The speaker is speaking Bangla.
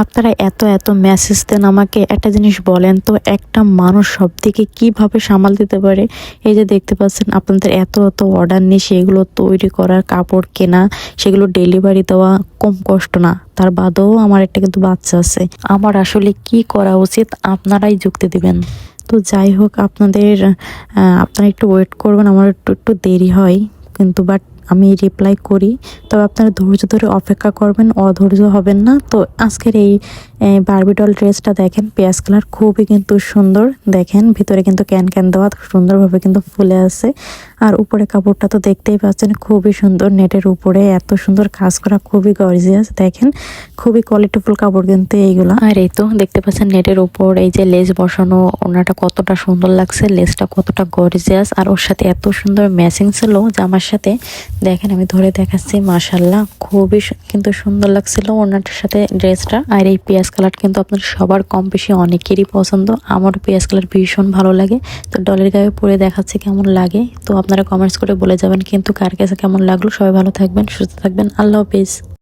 আপনারা এত এত মেসেজ দেন আমাকে, একটা জিনিস বলেন তো, একটা মানুষ সব দিকে কিভাবে সামাল দিতে পারে? এই যে দেখতে পাচ্ছেন আপনাদের এত এত অর্ডার নিয়ে সেগুলো তৈরি করা, কাপড় কেনা, সেগুলো ডেলিভারি দেওয়া কম কষ্ট না। তার বাদেও আমার একটা কিন্তু বাচ্চা আছে, আমার আসলে কি করা উচিত আপনারাই যুক্তি দিবেন। তো যাই হোক, আপনারা একটু ওয়েট করবেন, আমার একটু একটু দেরি হয় কিন্তু, বাট আমি রিপ্লাই করি। তবে আপনারা ধৈর্য ধরে অপেক্ষা করবেন, অধৈর্য হবেন না। তো আজকের এই বারবি ডল ড্রেসটা দেখেন, পেঁয়াজ কালার, খুবই কিন্তু সুন্দর। দেখেন ভিতরে কিন্তু ক্যান ক্যান দেওয়া, সুন্দরভাবে কিন্তু ফুলে আছে। আর উপরে কাপড়টা তো দেখতেই পাচ্ছেন, খুবই সুন্দর, নেটের উপরে এত সুন্দর কাজ করা, খুবই গর্জিয়াস। দেখেন খুবই কোয়ালিটিফুল কাপড় কিন্তু এইগুলা। আর এই তো দেখতে পাচ্ছেন নেটের উপর এই যে লেস বসানো, ওনাটা কতটা সুন্দর লাগছে, লেসটা কতটা গর্জিয়াস, আর ওর সাথে এত সুন্দর ম্যাচিং ছিল জামার সাথে। দেখেন আমি ধরে দেখাচ্ছি, মাশাআল্লাহ খুবই কিন্তু সুন্দর লাগছিল ওনাটার সাথে ড্রেসটা। আর এই পেঁয়াজ কালার কিন্তু আপনার সবার কম বেশি অনেকেরই পছন্দ, আমার পেঁয়াজ কালার ভীষণ ভালো লাগে। তো ডলের গায়ে পরে দেখাচ্ছে কেমন লাগে, তো আপনারা কমেন্টস করে বলে যাবেন কিন্তু কার কাছে কেমন লাগলো। সবাই ভালো থাকবেন, সুস্থ থাকবেন, আল্লাহ হাফেজ।